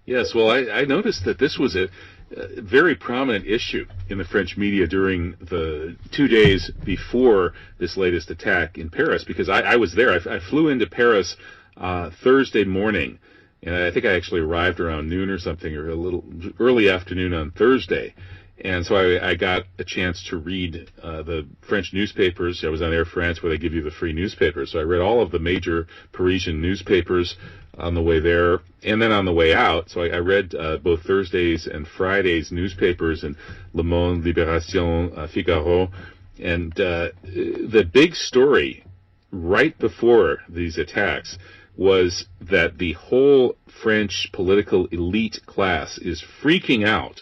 Yes, well, I noticed that this was a very prominent issue in the French media during the 2 days before this latest attack in Paris, because I was there. I flew into Paris Thursday morning, and I think I actually arrived around noon or something, or a little early afternoon on Thursday. And so I got a chance to read the French newspapers. I was on Air France, where they give you the free newspapers. So I read all of the major Parisian newspapers on the way there, and then on the way out. So I read both Thursday's and Friday's newspapers, and Le Monde, Libération, Figaro. And the big story right before these attacks was that the whole French political elite class is freaking out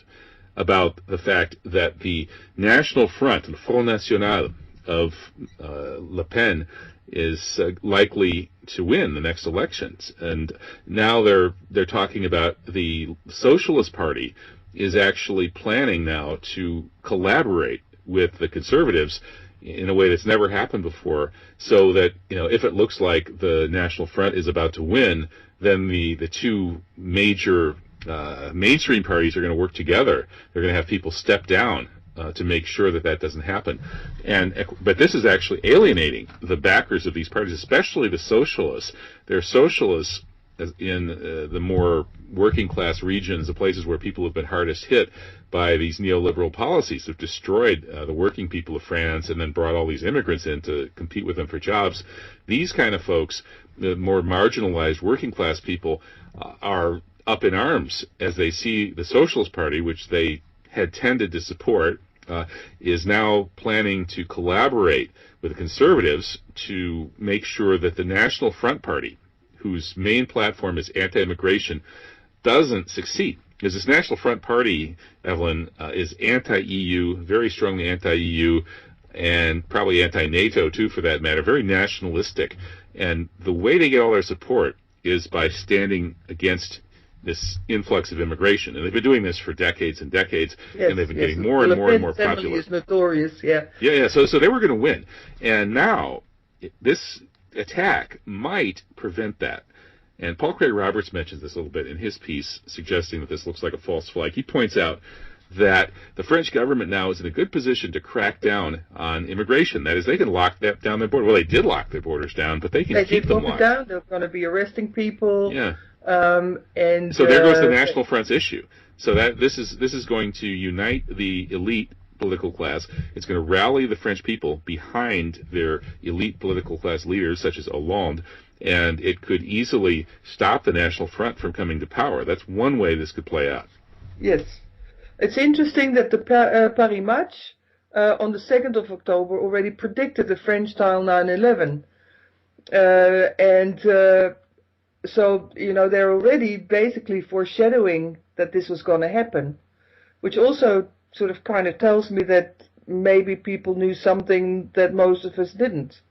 about the fact that the National Front, the Front National of Le Pen, is likely to win the next elections. And now they're talking about the Socialist Party is actually planning now to collaborate with the Conservatives in a way that's never happened before, so that, if it looks like the National Front is about to win, then the two major mainstream parties are going to work together. They're going to have people step down to make sure that doesn't happen. But this is actually alienating the backers of these parties, especially the socialists. They're socialists in the more working class regions, the places where people have been hardest hit by these neoliberal policies that have destroyed the working people of France and then brought all these immigrants in to compete with them for jobs. These kind of folks, the more marginalized working class people, are up in arms as they see the Socialist Party, which they had tended to support, is now planning to collaborate with the Conservatives to make sure that the National Front Party, whose main platform is anti-immigration, doesn't succeed. Because this National Front Party, Evelyn, is anti-EU, very strongly anti-EU, and probably anti-NATO too, for that matter, very nationalistic. And the way they get all their support is by standing against this influx of immigration. And they've been doing this for decades and decades, and they've been getting more and more and more popular. Is notorious, yeah. Yeah, so they were going to win. And now, this attack might prevent that. And Paul Craig Roberts mentions this a little bit in his piece, suggesting that this looks like a false flag. He points out that the French government now is in a good position to crack down on immigration. That is, they can lock down their border. Well, they did lock their borders down, but they can keep them locked. Down. They're going to be arresting people. Yeah. And so there goes the National Front's issue. So that this is going to unite the elite political class. It's going to rally the French people behind their elite political class leaders, such as Hollande, and it could easily stop the National Front from coming to power. That's one way this could play out. Yes. It's interesting that the Paris Match on the 2nd of October already predicted the French-style 9/11. So, they're already basically foreshadowing that this was going to happen, which also sort of kind of tells me that maybe people knew something that most of us didn't.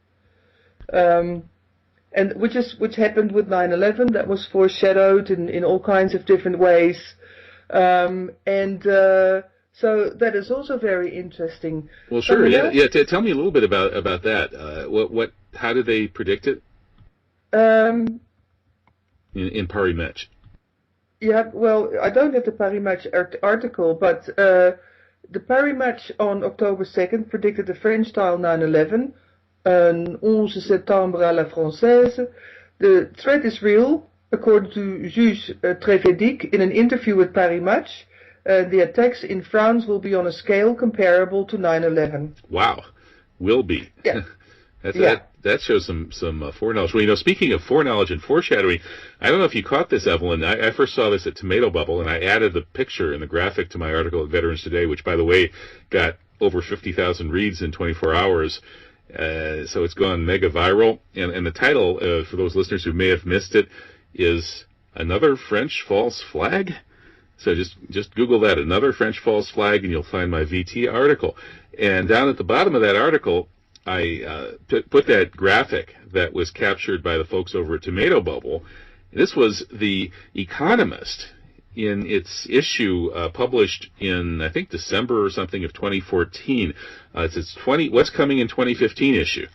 And which happened with 9/11, that was foreshadowed in all kinds of different ways. So that is also very interesting. Well, sure, yeah. Tell me a little bit about that. How did they predict it? In Paris Match. Yeah, well, I don't have the Paris Match article, but the Paris Match on October 2nd predicted the French-style 9/11, 11 septembre à la française. The threat is real, according to Juge Trévédic in an interview with Paris Match. The attacks in France will be on a scale comparable to 9/11. Wow, will be. Yeah. That shows some foreknowledge. Well, speaking of foreknowledge and foreshadowing, I don't know if you caught this, Evelyn. I first saw this at Tomato Bubble, and I added the picture and the graphic to my article at Veterans Today, which, by the way, got over 50,000 reads in 24 hours. So it's gone mega viral. And the title, for those listeners who may have missed it, is Another French False Flag? So just Google that, Another French False Flag, and you'll find my VT article. And down at the bottom of that article, I put that graphic that was captured by the folks over at Tomato Bubble. This was The Economist in its issue published in, I think, December or something of 2014. It's its What's Coming in 2015 issue.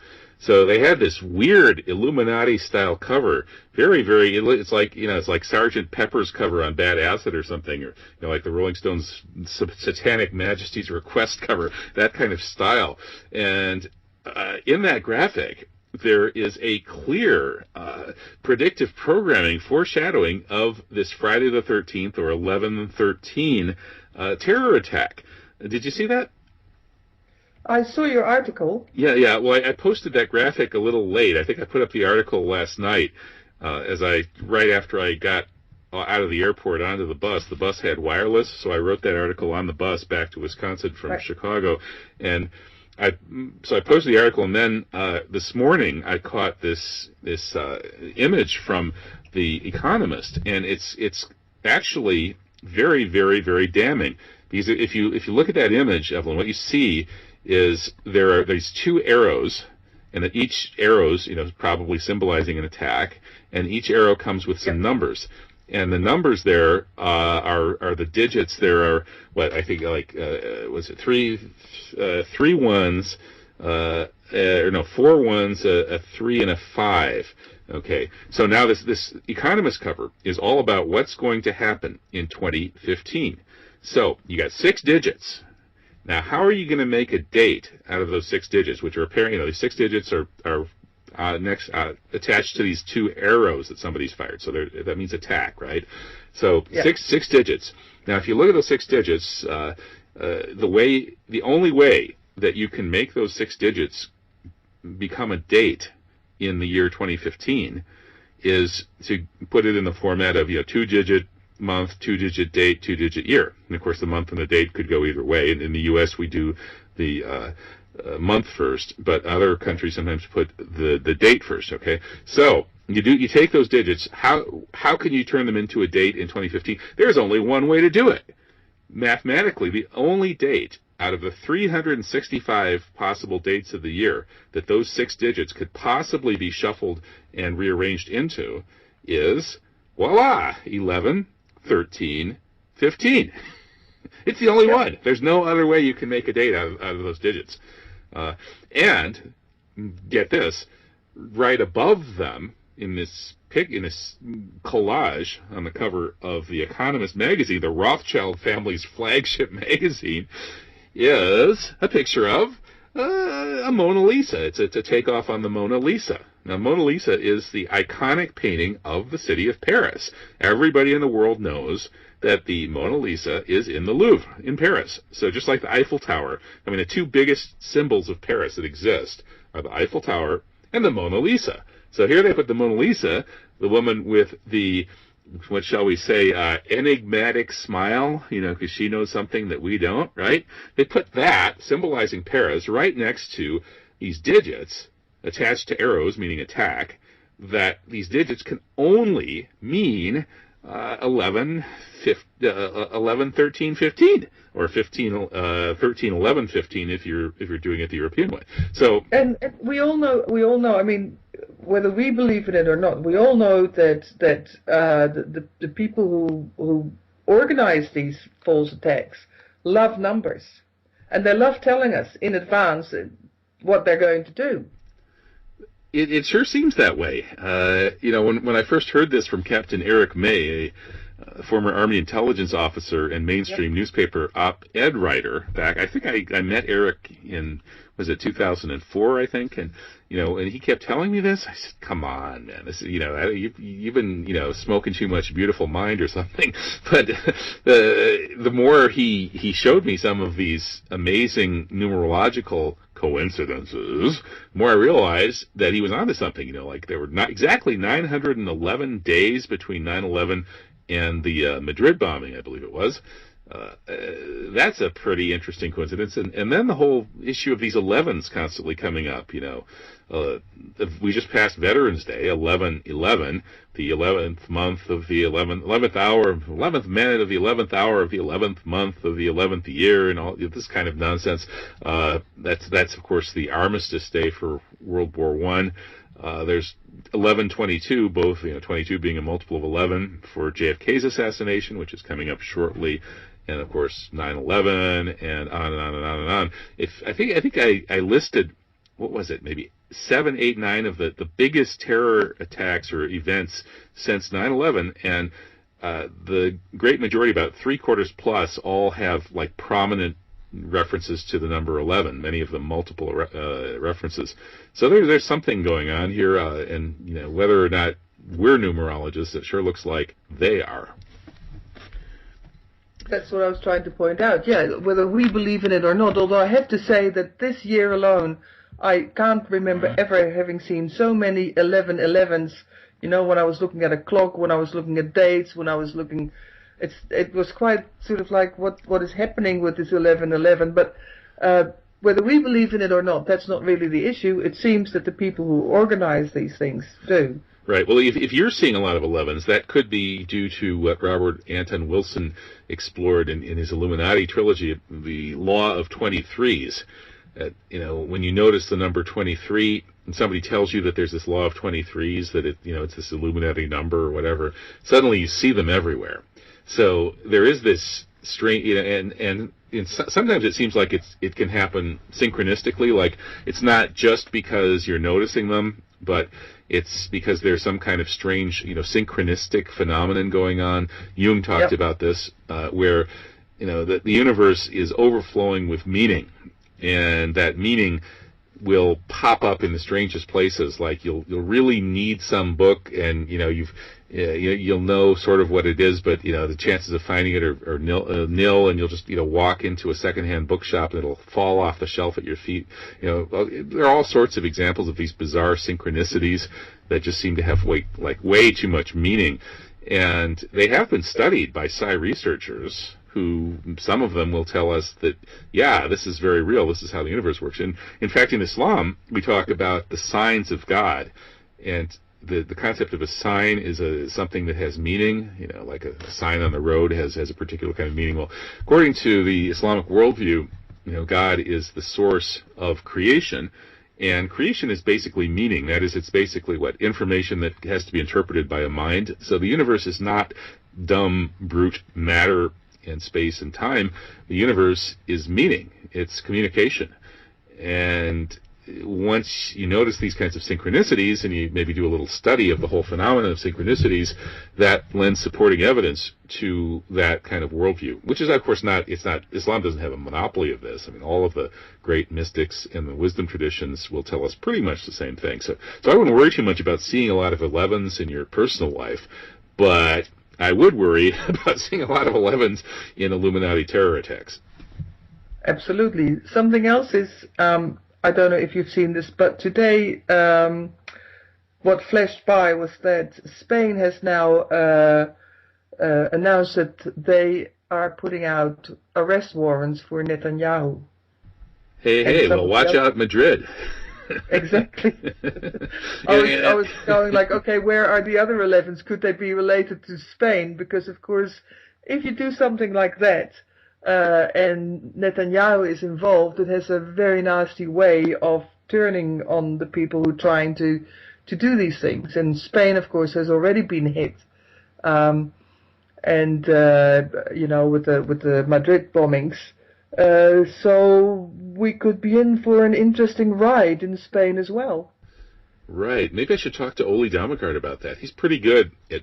So they had this weird Illuminati-style cover, it's like, it's like Sgt. Pepper's cover on Bad Acid or something, or, like the Rolling Stones' Satanic Majesty's Request cover, that kind of style. And in that graphic, there is a clear predictive programming foreshadowing of this Friday the 13th or 11/13 terror attack. Did you see that? I saw your article. Yeah. Well, I posted that graphic a little late. I think I put up the article last night right after I got out of the airport onto the bus. The bus had wireless, so I wrote that article on the bus back to Wisconsin from Chicago. And I posted the article, and then this morning I caught this image from The Economist, and it's actually very, very, very damning. Because if you look at that image, Evelyn, what you see is there are these two arrows, and that each arrow's probably symbolizing an attack, and each arrow comes with some numbers. And the numbers there are the digits. There are what I think was it three ones, four ones, a 3 and a 5. Okay, so now this Economist cover is all about what's going to happen in 2015. So you got 6 digits. Now, how are you going to make a date out of those 6 digits, which are apparently, these 6 digits are attached to these 2 arrows that somebody's fired. So that means attack, right? So six digits. Now, if you look at those 6 digits, the only way that you can make those 6 digits become a date in the year 2015 is to put it in the format of 2-digit month, 2-digit date, 2-digit year. And of course, the month and the date could go either way. And in the U.S., we do the month first, but other countries sometimes put the date first. Okay, so you take those digits. How can you turn them into a date in 2015? There's only one way to do it. Mathematically, the only date out of the 365 possible dates of the year that those 6 digits could possibly be shuffled and rearranged into is, voila, 11, 13, 15. It's the only one. There's no other way you can make a date out of those digits. And get this, right above them in this collage on the cover of The Economist magazine, the Rothschild family's flagship magazine, is a picture of a Mona Lisa. It's a takeoff on the Mona Lisa. Now, Mona Lisa is the iconic painting of the city of Paris. Everybody in the world knows that the Mona Lisa is in the Louvre in Paris. So just like the Eiffel Tower, the 2 biggest symbols of Paris that exist are the Eiffel Tower and the Mona Lisa. So here they put the Mona Lisa, the woman with the, what shall we say, enigmatic smile, because she knows something that we don't, right? They put that, symbolizing Paris, right next to these digits attached to arrows, meaning attack, that these digits can only mean 11, 13, 15, or 15, 13, 11, 15 if you're doing it the European way. So and we all know. Whether we believe in it or not, we all know that the people who organize these false attacks love numbers, and they love telling us in advance what they're going to do. It sure seems that way. When I first heard this from Captain Eric May, a former Army intelligence officer and mainstream newspaper op-ed writer back, I think I met Eric in, was it 2004, I think, and he kept telling me this. I said, come on, man, this is, you've been, smoking too much Beautiful Mind or something. But the more he showed me some of these amazing numerological coincidences, the more I realized that he was onto something. Like there were not exactly 911 days between 9/11 and the Madrid bombing, I believe it was. That's a pretty interesting coincidence. And then the whole issue of these 11s constantly coming up, we just passed Veterans Day, 11/11, the 11th month of the 11th hour, 11th minute of the 11th hour of the 11th month of the 11th year, and all this kind of nonsense. That's of course the Armistice Day for World War I. There's 11/22, both 22 being a multiple of 11 for JFK's assassination, which is coming up shortly, and of course 9/11, and on and on and on and on. I think I listed, what was it, maybe 7, 8, 9 of the biggest terror attacks or events since 9/11, and the great majority, about 3/4 plus, all have like prominent references to the number 11. Many of them multiple references. So there's something going on here, and whether or not we're numerologists, it sure looks like they are. That's what I was trying to point out. Yeah, whether we believe in it or not. Although I have to say that this year alone, I can't remember ever having seen so many 11/11s. When I was looking at a clock, when I was looking at dates, when I was looking, it was quite sort of like what is happening with this 11/11. But whether we believe in it or not, that's not really the issue. It seems that the people who organize these things do. Right. Well, if you're seeing a lot of 11s, that could be due to what Robert Anton Wilson explored in his Illuminati trilogy, the law of 23s. When you notice the number 23, and somebody tells you that there's this law of 23s, that it's this Illuminati number or whatever, suddenly you see them everywhere. So there is this strange, and sometimes it seems like it can happen synchronistically, like it's not just because you're noticing them, but it's because there's some kind of strange, synchronistic phenomenon going on. Jung talked about this, where, the universe is overflowing with meaning, and that meaning will pop up in the strangest places. Like you'll really need some book, and you'll know sort of what it is, but the chances of finding it are nil, and you'll just walk into a secondhand bookshop and it'll fall off the shelf at your feet. There are all sorts of examples of these bizarre synchronicities that just seem to have way too much meaning, and they have been studied by psi researchers, who some of them will tell us that, yeah, this is very real, this is how the universe works. And in fact, in Islam, we talk about the signs of God, and the concept of a sign is something that has meaning, like a sign on the road has a particular kind of meaning. Well, according to the Islamic worldview, God is the source of creation, and creation is basically meaning. That is, it's basically information that has to be interpreted by a mind. So the universe is not dumb, brute matter and space and time. The universe is meaning. It's communication. And once you notice these kinds of synchronicities, and you maybe do a little study of the whole phenomenon of synchronicities, that lends supporting evidence to that kind of worldview, which is, of course, Islam doesn't have a monopoly of this. I mean, all of the great mystics and the wisdom traditions will tell us pretty much the same thing. So I wouldn't worry too much about seeing a lot of 11s in your personal life, but I would worry about seeing a lot of 11s in Illuminati terror attacks. Absolutely. Something else is, I don't know if you've seen this, but today what flashed by was that Spain has now announced that they are putting out arrest warrants for Netanyahu. Hey, well, watch out, Madrid. Exactly. I was going like, okay, where are the other 11s? Could they be related to Spain? Because, of course, if you do something like that, and Netanyahu is involved, it has a very nasty way of turning on the people who are trying to do these things. And Spain, of course, has already been hit. With the Madrid bombings. So we could be in for an interesting ride in Spain as well. Right. Maybe I should talk to Oli Damagard about that. He's pretty good at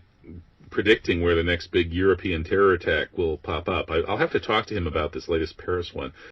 predicting where the next big European terror attack will pop up. I'll have to talk to him about this latest Paris one.